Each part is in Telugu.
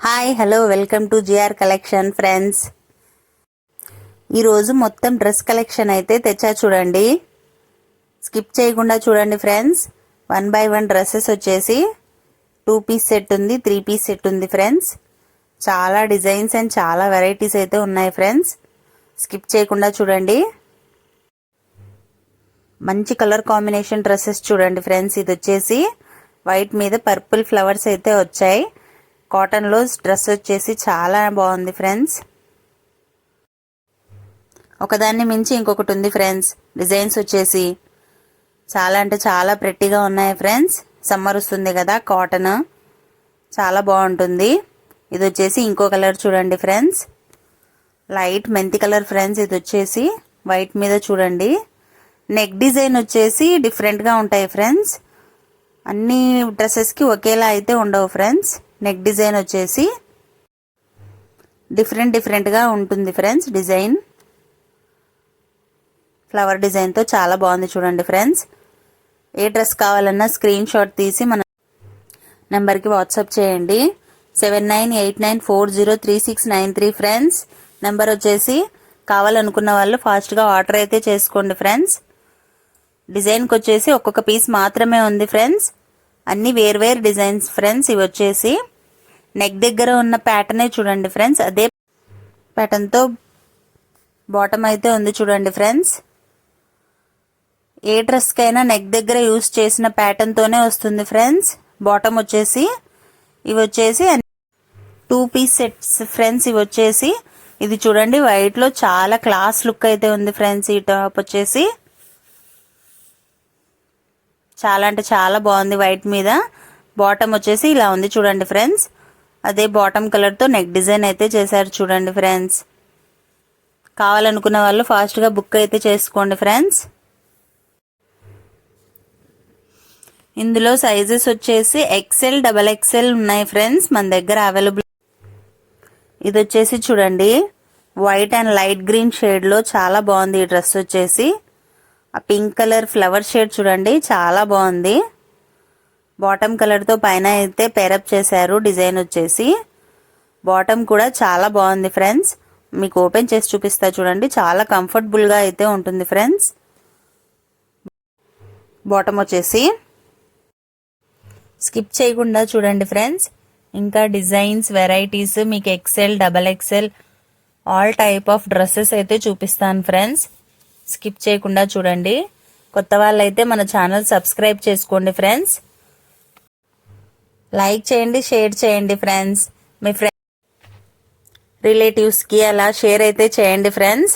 Hi hello welcome to GR collection friends. ఈరోజు మొత్తం డ్రెస్ కలెక్షన్ అయితే తెచ్చా చూడండి. స్కిప్ చేయకుండా చూడండి ఫ్రెండ్స్. 1 by 1 డ్రెస్సెస్ వచ్చేసి 2 పీస్ సెట్ ఉంది, 3 పీస్ సెట్ ఉంది ఫ్రెండ్స్. చాలా డిజైన్స్ అండ్ చాలా వెరైటీస్ అయితే ఉన్నాయి ఫ్రెండ్స్. స్కిప్ చేయకుండా చూడండి. మంచి కలర్ కాంబినేషన్ డ్రెస్సెస్ చూడండి ఫ్రెండ్స్. ఇది వచ్చేసి వైట్ మీద పర్పుల్ ఫ్లవర్స్ అయితే వచ్చాయి. కాటన్ లో డ్రెస్ వచ్చేసి చాలా బాగుంది ఫ్రెండ్స్. ఒకదాన్ని మించి ఇంకొకటి ఉంది ఫ్రెండ్స్. డిజైన్స్ వచ్చేసి చాలా అంటే చాలా ప్రెట్టిగా ఉన్నాయి ఫ్రెండ్స్. సమ్మర్ వస్తుంది కదా, కాటన్ చాలా బాగుంటుంది. ఇది వచ్చేసి ఇంకో కలర్ చూడండి ఫ్రెండ్స్, లైట్ మెంతి కలర్ ఫ్రెండ్స్. ఇది వచ్చేసి వైట్ మీద చూడండి. నెక్ డిజైన్ వచ్చేసి డిఫరెంట్గా ఉంటాయి ఫ్రెండ్స్. అన్ని డ్రెస్సెస్కి ఒకేలా అయితే ఉండవు ఫ్రెండ్స్. నెక్ డిజైన్ వచ్చేసి డిఫరెంట్గా ఉంటుంది ఫ్రెండ్స్. డిజైన్ ఫ్లవర్ డిజైన్తో చాలా బాగుంది చూడండి ఫ్రెండ్స్. ఏ డ్రెస్ కావాలన్నా స్క్రీన్ షాట్ తీసి మన నెంబర్కి వాట్సాప్ చేయండి. 7989403693 ఫ్రెండ్స్. నెంబర్ వచ్చేసి కావాలనుకున్న వాళ్ళు ఫాస్ట్గా ఆర్డర్ అయితే చేసుకోండి ఫ్రెండ్స్. డిజైన్కి వచ్చేసి ఒక్కొక్క పీస్ మాత్రమే ఉంది ఫ్రెండ్స్. అన్ని వేర్వేరు డిజైన్స్ ఫ్రెండ్స్. ఇవి వచ్చేసి నెక్ దగ్గర ఉన్న ప్యాటర్నే చూడండి ఫ్రెండ్స్. అదే ప్యాటర్న్తో బాటమ్ అయితే ఉంది చూడండి ఫ్రెండ్స్. ఏ డ్రెస్కైనా నెక్ దగ్గర యూస్ చేసిన ప్యాటర్న్తోనే వస్తుంది ఫ్రెండ్స్. బాటమ్ వచ్చేసి ఇవి వచ్చేసి 2 పీస్ సెట్స్ ఫ్రెండ్స్. ఇవి వచ్చేసి ఇది చూడండి వైట్లో చాలా క్లాస్ లుక్ అయితే ఉంది ఫ్రెండ్స్. ఈ టాప్ వచ్చేసి చాలా అంటే చాలా బాగుంది వైట్ మీద. బాటమ్ వచ్చేసి ఇలా ఉంది చూడండి ఫ్రెండ్స్. అదే బాటమ్ కలర్తో నెక్ డిజైన్ అయితే చేశారు చూడండి ఫ్రెండ్స్. కావాలనుకున్న వాళ్ళు ఫాస్ట్గా బుక్ అయితే చేసుకోండి ఫ్రెండ్స్. ఇందులో సైజెస్ వచ్చేసి XL, XXL ఉన్నాయి ఫ్రెండ్స్ మన దగ్గర అవైలబుల్. ఇది వచ్చేసి చూడండి వైట్ అండ్ లైట్ గ్రీన్ షేడ్లో చాలా బాగుంది ఈ డ్రెస్ వచ్చేసి. ఆ పింక్ కలర్ ఫ్లవర్ షేడ్ చూడండి చాలా బాగుంది. బాటమ్ కలర్తో పైన అయితే పేరప్ చేశారు. డిజైన్ వచ్చేసి బాటమ్ కూడా చాలా బాగుంది ఫ్రెండ్స్. మీకు ఓపెన్ చేసి చూపిస్తా చూడండి. చాలా కంఫర్టబుల్గా అయితే ఉంటుంది ఫ్రెండ్స్. బాటమ్ వచ్చేసి స్కిప్ చేయకుండా చూడండి ఫ్రెండ్స్. ఇంకా డిజైన్స్ వెరైటీస్ మీకు XL, XXL all type of dresses అయితే చూపిస్తాను ఫ్రెండ్స్. స్కిప్ చేయకుండా చూడండి. కొత్త వాళ్ళైతే మన ఛానల్ సబ్స్క్రైబ్ చేసుకోండి ఫ్రెండ్స్. లైక్ చేయండి, షేర్ చేయండి ఫ్రెండ్స్. మీ రిలేటివ్స్కి అలా షేర్ అయితే చేయండి ఫ్రెండ్స్.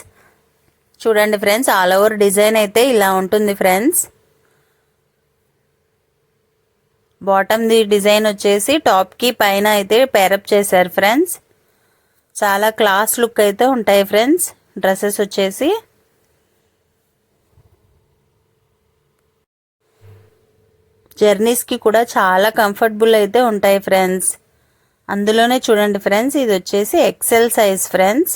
చూడండి ఫ్రెండ్స్ ఆల్ ఓవర్ డిజైన్ అయితే ఇలా ఉంటుంది ఫ్రెండ్స్. బాటమ్ ది డిజైన్ వచ్చేసి టాప్కి పైన అయితే పేరప్ చేశారు ఫ్రెండ్స్. చాలా క్లాస్ లుక్ అయితే ఉంటాయి ఫ్రెండ్స్ డ్రెస్సెస్ వచ్చేసి. జర్నీస్కి కూడా చాలా కంఫర్టబుల్ అయితే ఉంటాయి ఫ్రెండ్స్. అందులోనే చూడండి ఫ్రెండ్స్ ఇది వచ్చేసి XL సైజ్ ఫ్రెండ్స్.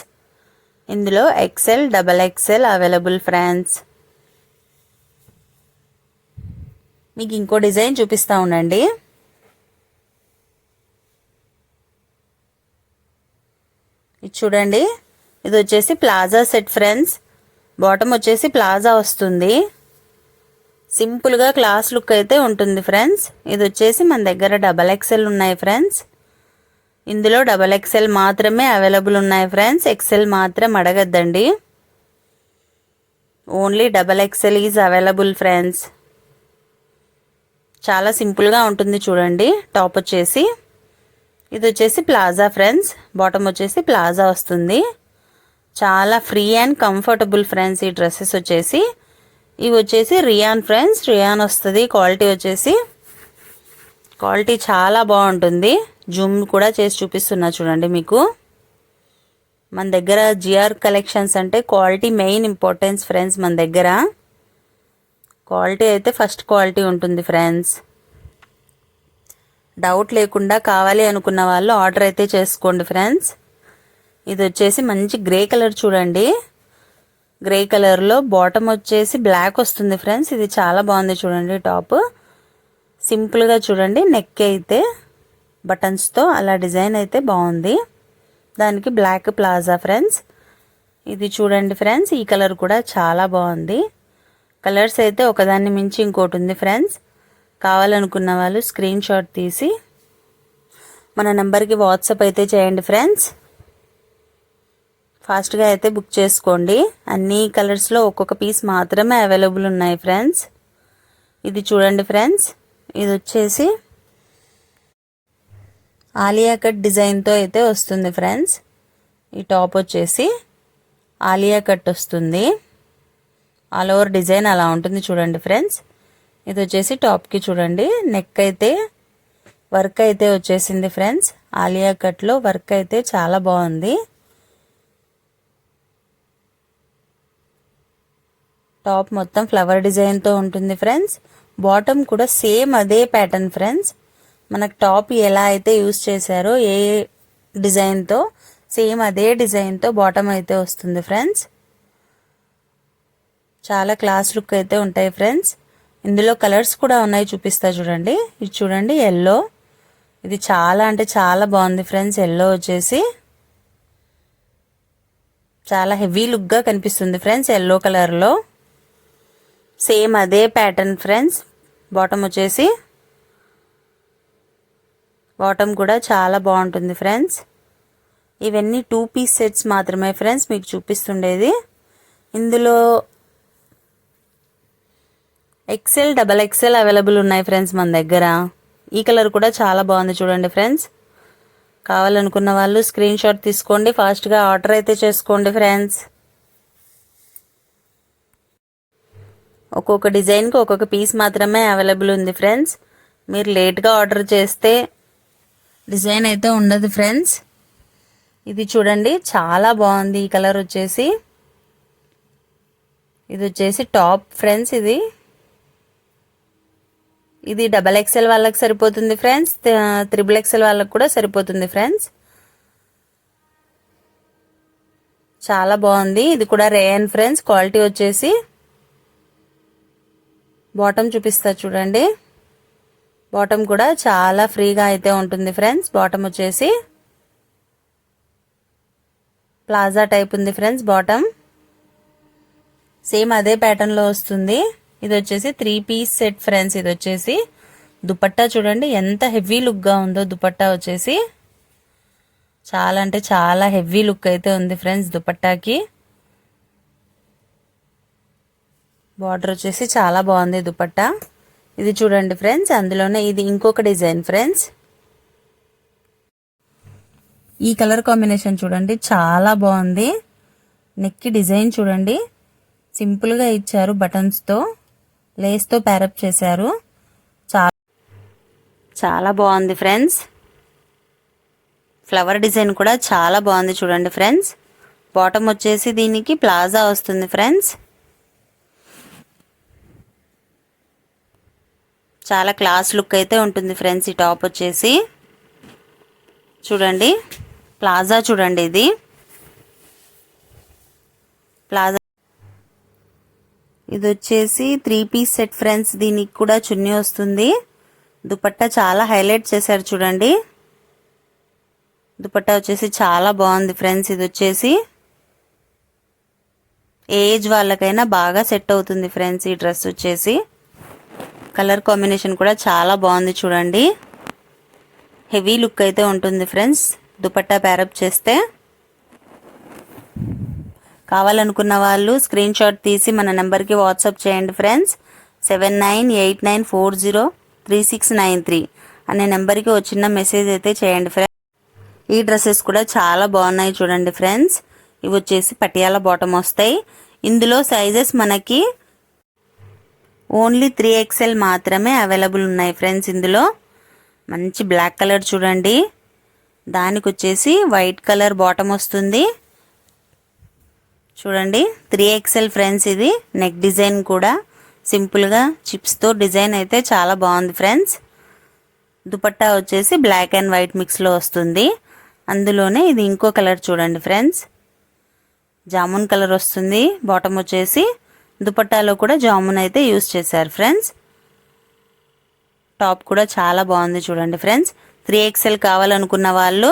ఇందులో XL, XXL అవైలబుల్ ఫ్రెండ్స్. మీకు ఇంకో డిజైన్ చూపిస్తా ఉండండి. ఇది చూడండి ఇది వచ్చేసి ప్లాజా సెట్ ఫ్రెండ్స్. బాటమ్ వచ్చేసి ప్లాజా వస్తుంది. సింపుల్గా క్లాస్ లుక్ అయితే ఉంటుంది ఫ్రెండ్స్. ఇది వచ్చేసి మన దగ్గర XXL ఉన్నాయి ఫ్రెండ్స్. ఇందులో XXL మాత్రమే అవైలబుల్ ఉన్నాయి ఫ్రెండ్స్. XL మాత్రం అడగద్దండి. Only XXL is available friends. చాలా సింపుల్గా ఉంటుంది చూడండి. టాప్ వచ్చేసి ఇది వచ్చేసి ప్లాజా ఫ్రెండ్స్. బాటమ్ వచ్చేసి ప్లాజా వస్తుంది. చాలా ఫ్రీ అండ్ కంఫర్టబుల్ ఫ్రెండ్స్ ఈ డ్రెస్సెస్ వచ్చేసి. ఇవి వచ్చేసి రియాన్ ఫ్రెండ్స్. రియాన్ వస్తుంది. క్వాలిటీ వచ్చేసి క్వాలిటీ చాలా బాగుంటుంది. జూమ్ కూడా చేసి చూపిస్తున్నా చూడండి మీకు. మన దగ్గర జిఆర్ కలెక్షన్స్ అంటే క్వాలిటీ మెయిన్ ఇంపార్టెన్స్ ఫ్రెండ్స్. మన దగ్గర క్వాలిటీ అయితే ఫస్ట్ క్వాలిటీ ఉంటుంది ఫ్రెండ్స్. డౌట్ లేకుండా కావాలి అనుకున్న వాళ్ళు ఆర్డర్ అయితే చేసుకోండి ఫ్రెండ్స్. ఇది వచ్చేసి మంచి గ్రే కలర్ చూడండి. గ్రే కలర్లో బాటమ్ వచ్చేసి బ్లాక్ వస్తుంది ఫ్రెండ్స్. ఇది చాలా బాగుంది చూడండి టాప్. సింపుల్గా చూడండి నెక్ అయితే బటన్స్తో అలా డిజైన్ అయితే బాగుంది. దానికి బ్లాక్ ప్లాజా ఫ్రెండ్స్. ఇది చూడండి ఫ్రెండ్స్, ఈ కలర్ కూడా చాలా బాగుంది. కలర్స్ అయితే ఒకదాన్ని మించి ఇంకోటి ఉంది ఫ్రెండ్స్. కావాలనుకున్న వాళ్ళు స్క్రీన్ షాట్ తీసి మన నెంబర్కి వాట్సాప్ అయితే చేయండి ఫ్రెండ్స్. ఫాస్ట్గా అయితే బుక్ చేసుకోండి. అన్ని కలర్స్లో ఒక్కొక్క పీస్ మాత్రమే అవైలబుల్ ఉన్నాయి ఫ్రెండ్స్. ఇది చూడండి ఫ్రెండ్స్, ఇది వచ్చేసి ఆలియా కట్ డిజైన్తో అయితే వస్తుంది ఫ్రెండ్స్. ఈ టాప్ వచ్చేసి ఆలియా కట్ వస్తుంది. ఆల్ ఓవర్ డిజైన్ అలా ఉంటుంది చూడండి ఫ్రెండ్స్. ఇది వచ్చేసి టాప్కి చూడండి నెక్ అయితే వర్క్ అయితే వచ్చేసింది ఫ్రెండ్స్. ఆలియా కట్లో వర్క్ అయితే చాలా బాగుంది. టాప్ మొత్తం ఫ్లవర్ డిజైన్తో ఉంటుంది ఫ్రెండ్స్. బాటమ్ కూడా సేమ్ అదే ప్యాటర్న్ ఫ్రెండ్స్. మనకు టాప్ ఎలా అయితే యూస్ చేశారో ఏ డిజైన్తో సేమ్ అదే డిజైన్తో బాటమ్ అయితే వస్తుంది ఫ్రెండ్స్. చాలా క్లాస్ లుక్ అయితే ఉంటాయి ఫ్రెండ్స్. ఇందులో కలర్స్ కూడా ఉన్నాయి, చూపిస్తా చూడండి. ఇది చూడండి ఎల్లో, ఇది చాలా అంటే చాలా బాగుంది ఫ్రెండ్స్. ఎల్లో వచ్చేసి చాలా హెవీ లుక్గా కనిపిస్తుంది ఫ్రెండ్స్ ఎల్లో కలర్లో. సేమ్ అదే ప్యాటర్న్ ఫ్రెండ్స్. బాటమ్ వచ్చేసి బాటమ్ కూడా చాలా బాగుంటుంది ఫ్రెండ్స్. ఇవన్నీ 2 పీస్ సెట్స్ మాత్రమే ఫ్రెండ్స్ మీకు చూపిస్తుండేది. ఇందులో XL, XXL అవైలబుల్ ఉన్నాయి ఫ్రెండ్స్ మన దగ్గర. ఈ కలర్ కూడా చాలా బాగుంది చూడండి ఫ్రెండ్స్. కావాలనుకున్న వాళ్ళు స్క్రీన్ షాట్ తీసుకోండి, ఫాస్ట్గా ఆర్డర్ అయితే చేసుకోండి ఫ్రెండ్స్. ఒక్కొక్క డిజైన్కి ఒక్కొక్క పీస్ మాత్రమే అవైలబుల్ ఉంది ఫ్రెండ్స్. మీరు లేట్గా ఆర్డర్ చేస్తే డిజైన్ అయితే ఉండదు ఫ్రెండ్స్. ఇది చూడండి చాలా బాగుంది ఈ కలర్ వచ్చేసి. ఇది వచ్చేసి టాప్ ఫ్రెండ్స్. ఇది XXL వాళ్ళకి సరిపోతుంది ఫ్రెండ్స్. XXL వాళ్ళకి కూడా సరిపోతుంది ఫ్రెండ్స్. చాలా బాగుంది. ఇది కూడా రేయన్ ఫ్రెండ్స్. క్వాలిటీ వచ్చేసి బాటమ్ చూపిస్తా చూడండి. బాటమ్ కూడా చాలా ఫ్రీగా అయితే ఉంటుంది ఫ్రెండ్స్. బాటమ్ వచ్చేసి ప్లాజా టైప్ ఉంది ఫ్రెండ్స్. బాటమ్ సేమ్ అదే ప్యాటర్న్లో వస్తుంది. ఇది వచ్చేసి 3 పీస్ సెట్ ఫ్రెండ్స్. ఇది వచ్చేసి దుపట్టా చూడండి ఎంత హెవీ లుక్గా ఉందో. దుపట్టా వచ్చేసి చాలా అంటే చాలా హెవీ లుక్ అయితే ఉంది ఫ్రెండ్స్ దుపట్టాకి. బార్డర్ వచ్చేసి చాలా బాగుంది దుపట్టా. ఇది చూడండి ఫ్రెండ్స్, అందులోనే ఇది ఇంకొక డిజైన్ ఫ్రెండ్స్. ఈ కలర్ కాంబినేషన్ చూడండి చాలా బాగుంది. నెక్ డిజైన్ చూడండి సింపుల్గా ఇచ్చారు, బటన్స్తో లేస్తో ప్యారప్ చేశారు. చాలా బాగుంది ఫ్రెండ్స్. ఫ్లవర్ డిజైన్ కూడా చాలా బాగుంది చూడండి ఫ్రెండ్స్. బాటమ్ వచ్చేసి దీనికి ప్లాజా వస్తుంది ఫ్రెండ్స్. చాలా క్లాస్ లుక్ అయితే ఉంటుంది ఫ్రెండ్స్. ఈ టాప్ వచ్చేసి చూడండి ప్లాజా చూడండి. ఇది ప్లాజా. ఇది వచ్చేసి 3 పీస్ సెట్ ఫ్రెండ్స్. దీనికి కూడా చున్నీ వస్తుంది. దుపట్టా చాలా హైలైట్ చేశారు చూడండి. దుపట్టా వచ్చేసి చాలా బాగుంది ఫ్రెండ్స్. ఇది వచ్చేసి ఏజ్ వాళ్ళకైనా బాగా సెట్ అవుతుంది ఫ్రెండ్స్. ఈ డ్రెస్ వచ్చేసి కలర్ కాంబినేషన్ కూడా చాలా బాగుంది చూడండి. హెవీ లుక్ అయితే ఉంటుంది ఫ్రెండ్స్ దుపట్టా ప్యారప్ చేస్తే. కావాలనుకున్న వాళ్ళు స్క్రీన్ షాట్ తీసి మన నెంబర్కి వాట్సాప్ చేయండి ఫ్రెండ్స్. 7989403693 అనే నెంబర్కి వచ్చిన మెసేజ్ అయితే చేయండి ఫ్రెండ్స్. ఈ డ్రెస్సెస్ కూడా చాలా బాగున్నాయి చూడండి ఫ్రెండ్స్. ఇవి వచ్చేసి పటియాలా బాటమ్ వస్తాయి. ఇందులో సైజెస్ మనకి ఓన్లీ 3XL మాత్రమే అవైలబుల్ ఉన్నాయి ఫ్రెండ్స్. ఇందులో మంచి బ్లాక్ కలర్ చూడండి, దానికి వచ్చేసి వైట్ కలర్ బాటమ్ వస్తుంది చూడండి. 3XL friends. ఇది నెక్ డిజైన్ కూడా సింపుల్గా చిప్స్తో డిజైన్ అయితే చాలా బాగుంది ఫ్రెండ్స్. దుపట్టా వచ్చేసి బ్లాక్ అండ్ వైట్ మిక్స్లో వస్తుంది. అందులోనే ఇది ఇంకో కలర్ చూడండి ఫ్రెండ్స్, జామున్ కలర్ వస్తుంది. బాటమ్ వచ్చేసి దుపట్టాలో కూడా జామున్ అయితే యూస్ చేశారు ఫ్రెండ్స్. టాప్ కూడా చాలా బాగుంది చూడండి ఫ్రెండ్స్. 3XL కావాలనుకున్న వాళ్ళు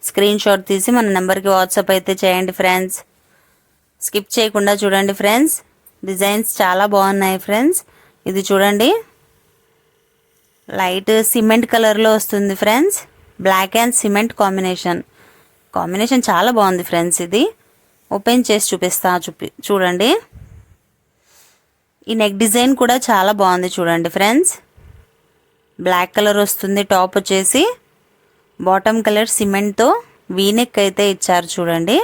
స్క్రీన్ షాట్ తీసి మన నెంబర్కి వాట్సాప్ అయితే చేయండి ఫ్రెండ్స్. స్కిప్ చేయకుండా చూడండి ఫ్రెండ్స్. డిజైన్స్ చాలా బాగున్నాయి ఫ్రెండ్స్. ఇది చూడండి, లైట్ సిమెంట్ కలర్లో వస్తుంది friends. Black and cement combination చాలా బాగుంది ఫ్రెండ్స్. ఇది ఓపెన్ చేసి చూపిస్తా. చూడండి, ఈ నెక్ డిజైన్ కూడా చాలా బాగుంది చూడండి ఫ్రెండ్స్. బ్లాక్ కలర్ వస్తుంది. టాప్ వచ్చేసి బాటమ్ కలర్ సిమెంట్తో వీనెక్ అయితే ఇచ్చారు చూడండి.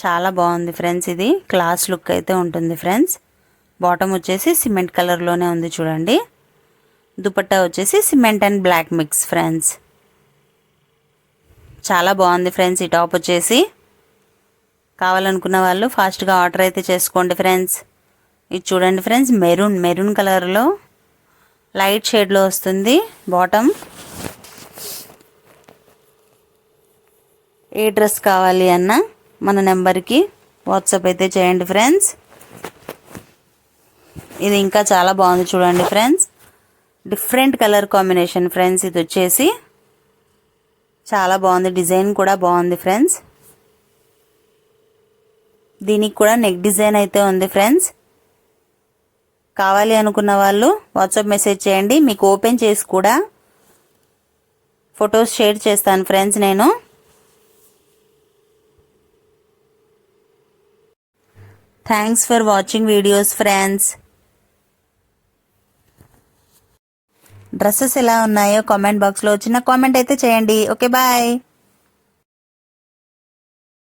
చాలా బాగుంది ఫ్రెండ్స్. ఇది క్లాస్ లుక్ అయితే ఉంటుంది ఫ్రెండ్స్. బాటమ్ వచ్చేసి సిమెంట్ కలర్లోనే ఉంది చూడండి. దుపట్టా వచ్చేసి cement and black mix friends. చాలా బాగుంది ఫ్రెండ్స్. ఈ టాప్ వచ్చేసి కావాలనుకున్న వాళ్ళు ఫాస్ట్గా ఆర్డర్ అయితే చేసుకోండి ఫ్రెండ్స్. ఇది చూడండి ఫ్రెండ్స్, మెరూన్ కలర్లో లైట్ షేడ్లో వస్తుంది బాటమ్. ఏ డ్రెస్ కావాలి అన్న మన నెంబర్కి వాట్సాప్ అయితే చేయండి ఫ్రెండ్స్. ఇది ఇంకా చాలా బాగుంది చూడండి friends. Different colour combination friends. ఇది వచ్చేసి చాలా బాగుంది. డిజైన్ కూడా బాగుంది ఫ్రెండ్స్. దీనికి కూడా నెక్ డిజైన్ అయితే ఉంది ఫ్రెండ్స్. కావాలి అనుకున్న వాళ్ళు వాట్సాప్ మెసేజ్ చేయండి. మీకు ఓపెన్ చేసి కూడా ఫొటోస్ షేర్ చేస్తాను ఫ్రెండ్స్ నేను. Thanks for watching videos friends. Dresses ఎలా ఉన్నాయో కామెంట్ బాక్స్లో చిన్న కామెంట్ అయితే చేయండి. Okay bye.